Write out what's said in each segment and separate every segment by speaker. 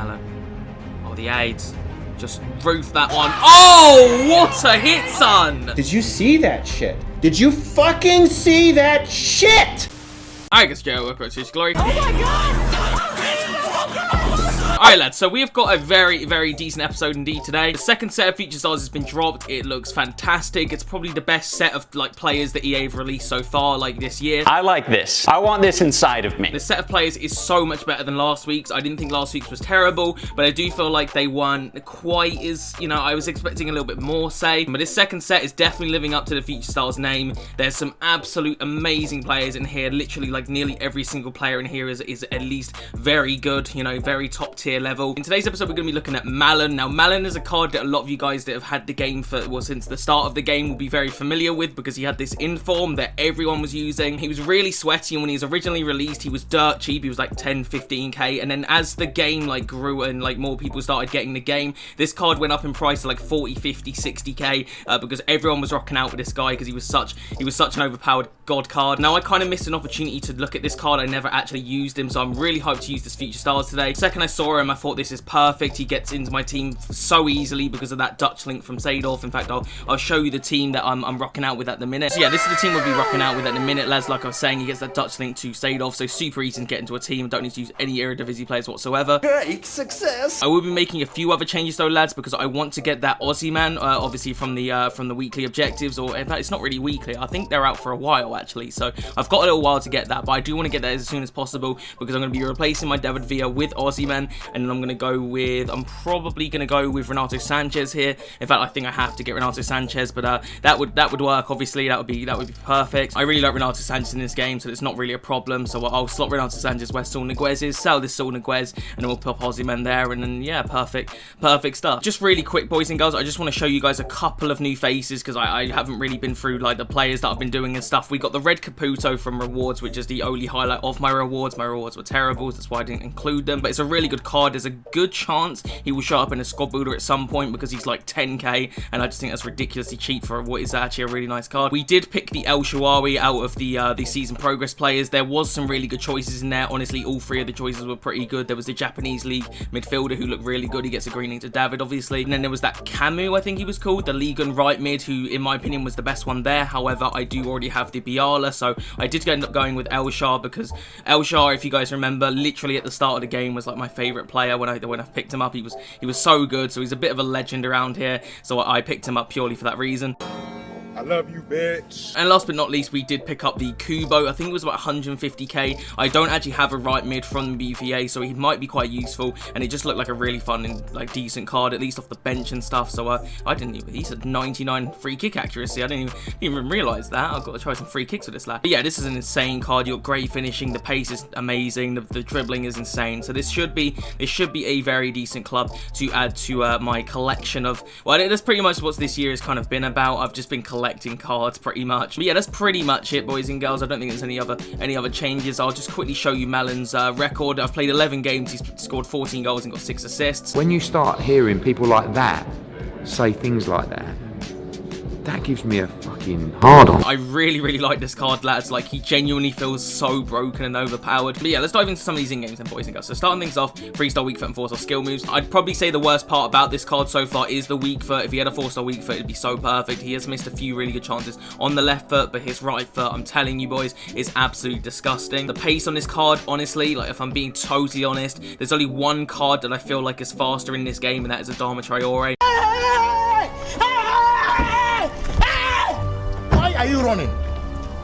Speaker 1: Malen. Oh, the AIDS. Just roof that one. Oh, what a hit, son!
Speaker 2: Did you see that shit? Did you fucking see that shit?
Speaker 1: I guess Joe, welcome to Glory.
Speaker 3: Oh my god!
Speaker 1: Alright lads, so we've got a very, very decent episode indeed today. The second set of feature stars has been dropped. It looks fantastic. It's probably the best set of like players that EA have released so far, like this year.
Speaker 4: I like this. I want this inside of me.
Speaker 1: The set of players is so much better than last week's. I didn't think last week's was terrible, but I do feel like they weren't quite as, you know, I was expecting a little bit more, say. But this second set is definitely living up to the feature stars name. There's some absolute amazing players in here. Literally, like nearly every single player in here is at least very good, you know, very top tier level. In today's episode, we're going to be looking at Malen. Now, Malen is a card that a lot of you guys that have had the game for, well, since the start of the game will be very familiar with because he had this inform that everyone was using. He was really sweaty, and when he was originally released, he was dirt cheap. He was like 10, 15k, and then as the game like grew and like more people started getting the game, this card went up in price to like 40, 50, 60k because everyone was rocking out with this guy because he was such an overpowered god card. Now, I kind of missed an opportunity to look at this card. I never actually used him, so I'm really hyped to use this feature stars today. The second I saw him, I thought this is perfect. He gets into my team so easily because of that Dutch link from Seedorf. In fact, I'll show you the team that I'm rocking out with at the minute. So yeah, this is the team we'll be rocking out with at the minute, lads. Like I was saying, he gets that Dutch link to Seedorf, so super easy to get into a team. Don't need to use any Eredivisie players whatsoever.
Speaker 3: Great success!
Speaker 1: I will be making a few other changes though, lads, because I want to get that Aussie man, obviously from the weekly objectives, or in fact, it's not really weekly. I think they're out for a while actually, so I've got a little while to get that, but I do want to get that as soon as possible because I'm going to be replacing my David Villa with Aussie man, and then I'm probably going to go with Renato Sanchez here. In fact, I think I have to get Renato Sanchez, but that would work. Obviously, that would be perfect. I really like Renato Sanchez in this game, so it's not really a problem. So I'll slot Renato Sanchez where Saul Niguez is, sell this Saul Niguez, and then we'll pop Aussie man there, and then yeah, perfect stuff. Just really quick, boys and girls, I just want to show you guys a couple of new faces because I haven't really been through like the players that I've been doing and stuff. We got the red Caputo from rewards, which is the only highlight of my rewards. My rewards were terrible, so that's why I didn't include them, but it's a really good card. There's a good chance he will show up in a squad builder at some point because he's like 10k, and I just think that's ridiculously cheap for what is actually a really nice card. We did pick the El Shaarawy out of the season progress players. There was some really good choices in there. Honestly, all three of the choices were pretty good. There was the Japanese league midfielder who looked really good. He gets a greening to David, obviously. And then there was that Camus, I think he was called, the Ligue 1 right mid, who in my opinion was the best one there. However, I do already have the Biala, so I did end up going with El Shaar because El Shaar, if you guys remember, literally at the start of the game was like my favorite player when I picked him up. He was so good, so he's a bit of a legend around here, so I picked him up purely for that reason.
Speaker 5: I love you, bitch.
Speaker 1: And last but not least, we did pick up the Kubo. I think it was about 150k. I don't actually have a right mid from BVA, so he might be quite useful, and it just looked like a really fun and like decent card, at least off the bench and stuff. So I didn't even, he said 99 free kick accuracy. I didn't even realize that. I've got to try some free kicks with this lad. But yeah, this is an insane card. You're great finishing, the pace is amazing, the dribbling is insane. So this should be a very decent club to add to my collection of, well, that's pretty much what this year has kind of been about. I've just been collecting cards pretty much. But yeah, that's pretty much it, boys and girls. I don't think there's any other changes. I'll just quickly show you Malen's record. I've played 11 games. He's scored 14 goals and got 6 assists.
Speaker 6: When you start hearing people like that say things like that, that gives me a fucking hard on.
Speaker 1: I really like this card, lads. Like, he genuinely feels so broken and overpowered. But yeah, let's dive into some of these in-games then, boys and girls. So starting things off, 3-star weak foot and 4-star skill moves. I'd probably say the worst part about this card so far is the weak foot. If he had a 4-star weak foot, it'd be so perfect. He has missed a few really good chances on the left foot, but his right foot, I'm telling you boys, is absolutely disgusting. The pace on this card, honestly, like if I'm being totally honest, there's only one card that I feel like is faster in this game, and that is Adama Traore.
Speaker 5: Why are you running?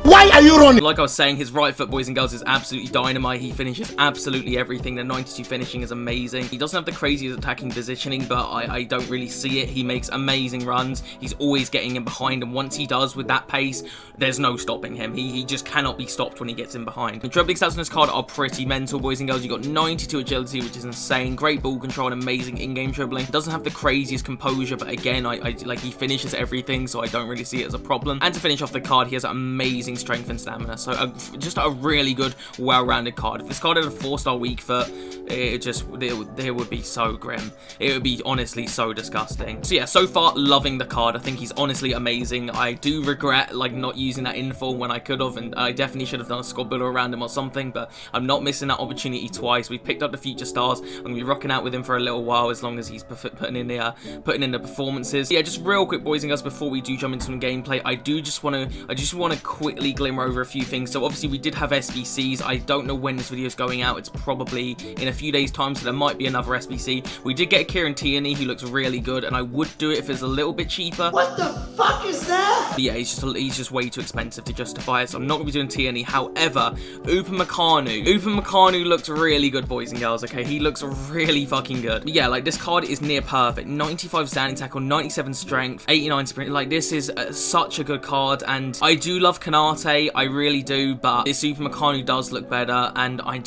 Speaker 5: Why are you running?
Speaker 1: Like I was saying, his right foot, boys and girls, is absolutely dynamite. He finishes absolutely everything. The 92 finishing is amazing. He doesn't have the craziest attacking positioning, but I don't really see it. He makes amazing runs. He's always getting in behind, and once he does with that pace, there's no stopping him. He just cannot be stopped when he gets in behind. The dribbling stats on this card are pretty mental, boys and girls. You've got 92 agility, which is insane. Great ball control and amazing in-game dribbling. Doesn't have the craziest composure, but again, like he finishes everything, so I don't really see it as a problem. And to finish off the card, he has amazing amazing strength and stamina. So just a really good, well-rounded card. If this card had a 4-star weak foot, it would be so grim. It would be honestly so disgusting. So yeah, so far loving the card. I think he's honestly amazing. I do regret like not using that info when I could have, and I definitely should have done a squad builder around him or something, but I'm not missing that opportunity twice. We've picked up the future stars. I'm gonna be rocking out with him for a little while as long as he's putting in the performances. Yeah, just real quick, boys and girls, before we do jump into some gameplay, I just want to quickly glimmer over a few things. So obviously we did have SBCs. I don't know when this video is going out. It's probably in a few days time, so there might be another SBC. We did get a Kieran Tierney who looks really good, and I would do it if it's a little bit cheaper.
Speaker 3: What the fuck is that?
Speaker 1: But yeah, he's just way too expensive to justify it, so I'm not going to be doing Tierney. However, Upamecano looks really good, boys and girls, okay? He looks really fucking good. But yeah, like, this card is near perfect. 95 standing tackle, 97 strength, 89 sprint. Like, this is such a good card, and I do love Kanate, I really do, but this Upamecano does look better, and I'm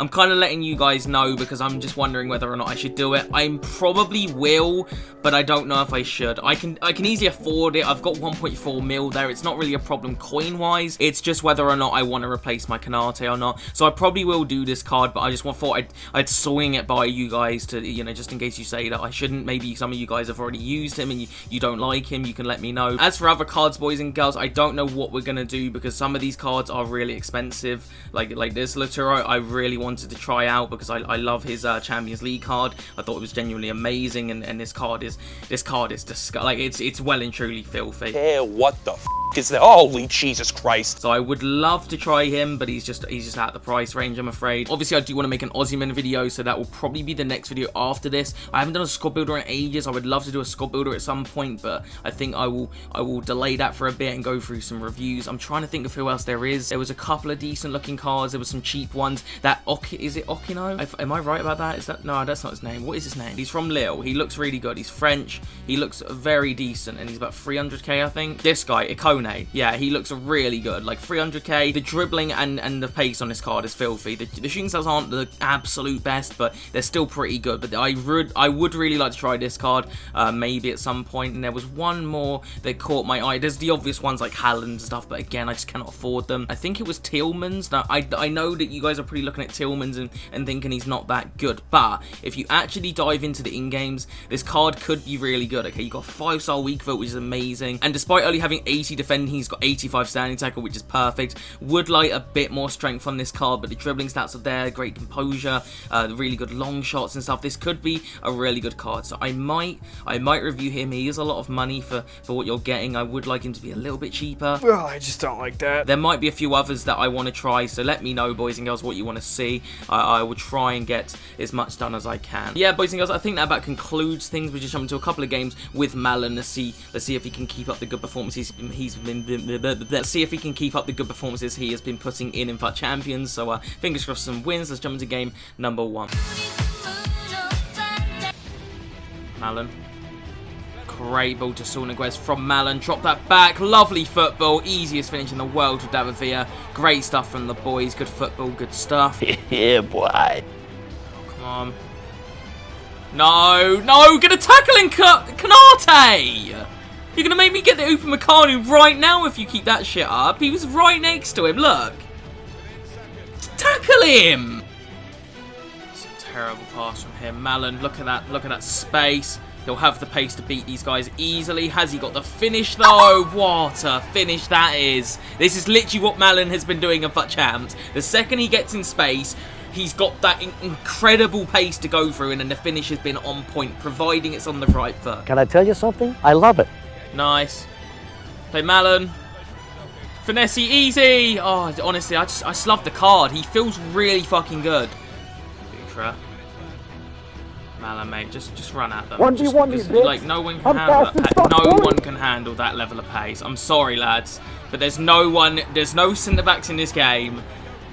Speaker 1: kind of letting you guys know because I'm just wondering whether or not I should do it. I probably will, but I don't know if I should. I can easily afford it. I've got 1.4 mil there. It's not really a problem coin-wise. It's just whether or not I want to replace my Kanate or not. So I probably will do this card, but I just thought I'd swing it by you guys to, you know, just in case you say that I shouldn't. Maybe some of you guys have already used him and you don't like him. You can let me know. As for other cards, boys and girls, I don't know what we're going to do because some of these cards are really expensive. Like this Laturo, I really wanted to try out because I love his Champions League card. I thought it was genuinely amazing, and this card is disgusting. Like, it's well and truly filthy.
Speaker 7: Hey, what the f is that? Holy Jesus Christ.
Speaker 1: So I would love to try him, but he's just out the price range, I'm afraid. Obviously, I do want to make an Aussieman video, so that will probably be the next video after this. I haven't done a squad builder in ages. I would love to do a squad builder at some point, but I think I will delay that for a bit and go through some reviews. I'm trying to think of who else there is. There was a couple of decent looking cards. There were some cheap ones. Is it Okino? Am I right about that? No, that's not his name. What is his name? He's from Lille. He looks really good. He's French. He looks very decent, and he's about 300k, I think. This guy, Ikone. Yeah, he looks really good. Like 300k. The dribbling and the pace on this card is filthy. The shooting styles aren't the absolute best, but they're still pretty good. But I would really like to try this card, maybe at some point. And there was one more that caught my eye. There's the obvious ones like Haaland and stuff, but again, I just cannot afford them. I think it was Tillmans. Now, I know that you guys are pretty looking at Tillmans and thinking he's not that good, but if you actually dive into the in-games, this card could be really good. Okay, you got 5-star weak foot, which is amazing, and despite only having 80 defending, he's got 85 standing tackle, which is perfect. Would like a bit more strength on this card, but the dribbling stats are there, great composure, really good long shots and stuff. This could be a really good card, so I might review him. He is a lot of money for what you're getting. I would like him to be a little bit cheaper.
Speaker 8: Oh, I just don't like that.
Speaker 1: There might be a few others that I want to try, so let me know, boys and girls, what you want to see. I will try and get as much done as I can. Yeah, boys and girls, I think that about concludes things. We just jump into a couple of games with Malen. Let's see if he can keep up the good performances let's see if he can keep up the good performances he has been putting in FUT Champions. So fingers crossed some wins. Let's jump into game number 1. Malen. Great ball to Sauniguez from Malen. Drop that back. Lovely football. Easiest finish in the world with David Villa. Great stuff from the boys. Good football. Good stuff.
Speaker 7: Yeah, boy.
Speaker 1: Come on. No. Gonna tackle in Kanate. You're gonna make me get the Upamecano right now if you keep that shit up. He was right next to him. Look. Tackle him. It's a terrible pass from him. Malen, look at that. Look at that space. He'll have the pace to beat these guys easily. Has he got the finish, though? What a finish that is. This is literally what Malen has been doing in FUT Champs. The second he gets in space, he's got that incredible pace to go through, and then the finish has been on point, providing it's on the right foot.
Speaker 9: Can I tell you something? I love it.
Speaker 1: Nice. Play Malen. Finesse easy. Oh, honestly, I just love the card. He feels really fucking good. Malen, mate, just run at them. Like, no one can handle that. No one can handle that level of pace. I'm sorry, lads, but there's no centre backs in this game.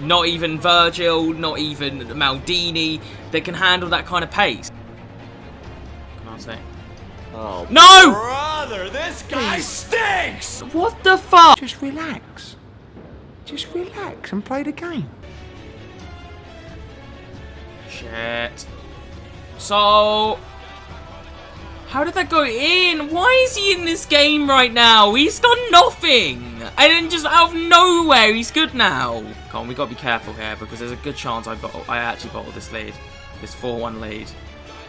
Speaker 1: Not even Virgil, not even Maldini, that can handle that kind of pace. Can I say?
Speaker 2: Oh,
Speaker 1: no!
Speaker 7: Brother, this guy stinks!
Speaker 1: What the fuck?
Speaker 6: Just relax. Just relax and play the game.
Speaker 1: Shit. So, how did that go in? Why is he in this game right now? He's done nothing. And then just out of nowhere, he's good now. Come on, we got to be careful here because there's a good chance I actually bottle this lead. This 4-1 lead.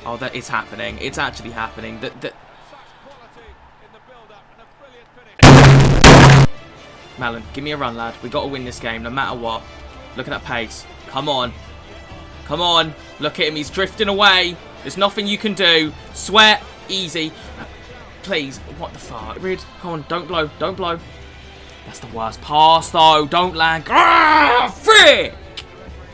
Speaker 1: Oh, that it's happening. It's actually happening. Malen, give me a run, lad. We got to win this game no matter what. Look at that pace. Come on. Come on. Look at him. He's drifting away. There's nothing you can do. Sweat. Easy. Please. What the fuck? Rid. Come on. Don't blow. Don't blow. That's the worst pass, though. Don't lag. Ah, frick!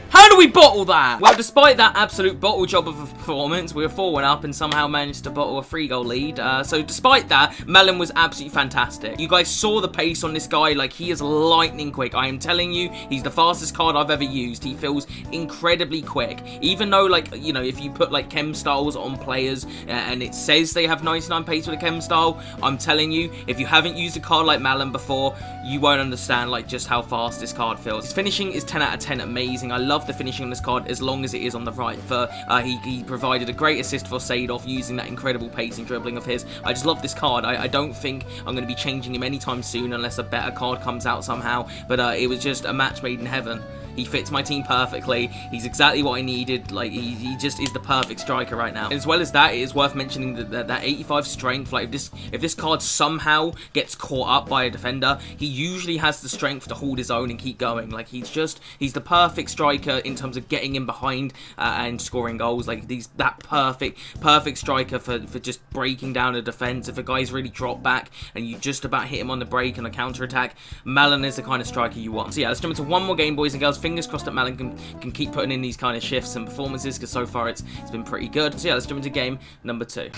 Speaker 1: How do we bottle that? Well, despite that absolute bottle job of a performance, we were 4-1 up and somehow managed to bottle a 3-goal lead. So despite that, Malen was absolutely fantastic. You guys saw the pace on this guy. Like, he is lightning quick. I am telling you, he's the fastest card I've ever used. He feels incredibly quick. Even though, like, you know, if you put, like, chem styles on players and it says they have 99 pace with a chem style, I'm telling you, if you haven't used a card like Malen before, you won't understand, like, just how fast this card feels. His finishing is 10 out of 10 amazing. I love the finishing on this card as long as it is on the right foot. He provided a great assist for Seedorf using that incredible pacing dribbling of his. I just love this card. I don't think I'm going to be changing him anytime soon unless a better card comes out somehow, but it was just a match made in heaven. He fits my team perfectly. He's exactly what I needed. Like, he just is the perfect striker right now. As well as that, it is worth mentioning that 85 strength. Like, if this card somehow gets caught up by a defender, he usually has the strength to hold his own and keep going. Like, he's the perfect striker in terms of getting in behind and scoring goals. Like, he's that perfect striker for just breaking down a defense. If a guy's really dropped back and you just about hit him on the break and a counter attack, Malen is the kind of striker you want. So yeah, let's jump into one more game, boys and girls. Fingers crossed that Malen can keep putting in these kind of shifts and performances, because so far it's been pretty good. So yeah, let's jump into game number 2.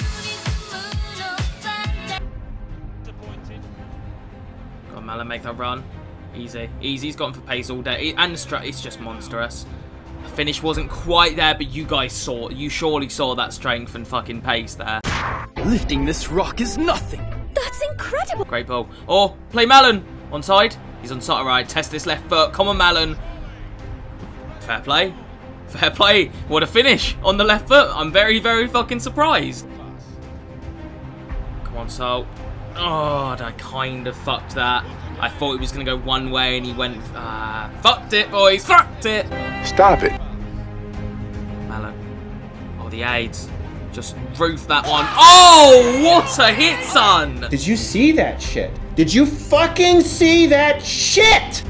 Speaker 1: Go on, Malen, make that run. Easy. Easy. He's gone for pace all day. And the strat, it's just monstrous. The finish wasn't quite there, but you guys you surely saw that strength and fucking pace there.
Speaker 8: Lifting this rock is nothing.
Speaker 10: That's incredible.
Speaker 1: Great ball. Oh, play Malen. Onside. He's on side. Right, test this left foot. Come on, Malen. Fair play. Fair play. What a finish on the left foot. I'm very, very fucking surprised. Come on, Sol. Oh, I kind of fucked that. I thought it was going to go one way and he went... fucked it, boys. Fucked it.
Speaker 5: Stop it.
Speaker 1: Malen. Oh, the aids. Just roof that one. Oh, what a hit, son.
Speaker 2: Did you see that shit? Did you fucking see that shit?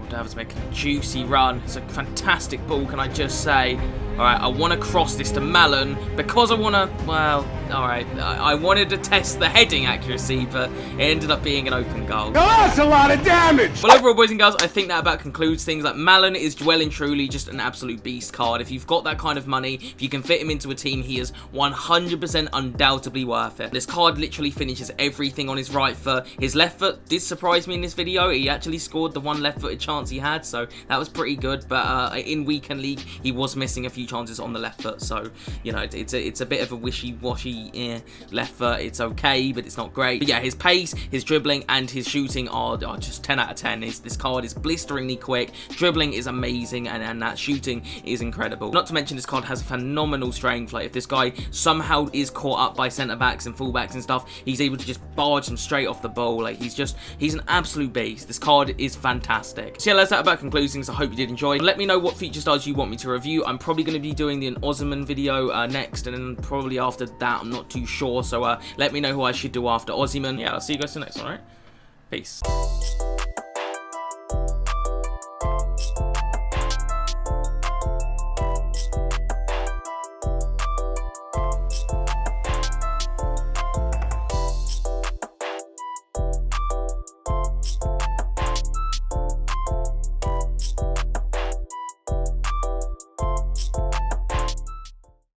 Speaker 1: David's making a juicy run. It's a fantastic ball, can I just say. Alright, I want to cross this to Malen because I want to, well, alright. I wanted to test the heading accuracy, but it ended up being an open goal.
Speaker 5: Oh, that's a lot of damage!
Speaker 1: Well, overall, boys and girls, I think that about concludes things. Like, Malen is well and truly just an absolute beast card. If you've got that kind of money, if you can fit him into a team, he is 100% undoubtedly worth it. This card literally finishes everything on his right foot. His left foot did surprise me in this video. He actually scored the one left-footed chance he had, so that was pretty good. But in weekend league, he was missing a few chances on the left foot, so you know it's a bit of a wishy-washy left foot. It's okay, but it's not great. But yeah, his pace, his dribbling, and his shooting are just 10 out of 10. This card is blisteringly quick. Dribbling is amazing, and that shooting is incredible. Not to mention, this card has phenomenal strength. Like, if this guy somehow is caught up by centre backs and full backs and stuff, he's able to just barge them straight off the ball. Like, he's an absolute beast. This card is fantastic. So yeah, that's that about concludes things. I hope you did enjoy. Let me know what feature styles you want me to review. I'm probably going to be doing the Ozyman video next, and then probably after that, I'm not too sure. So let me know who I should do after Ozyman. Yeah, I'll see you guys in the next one, alright? Peace.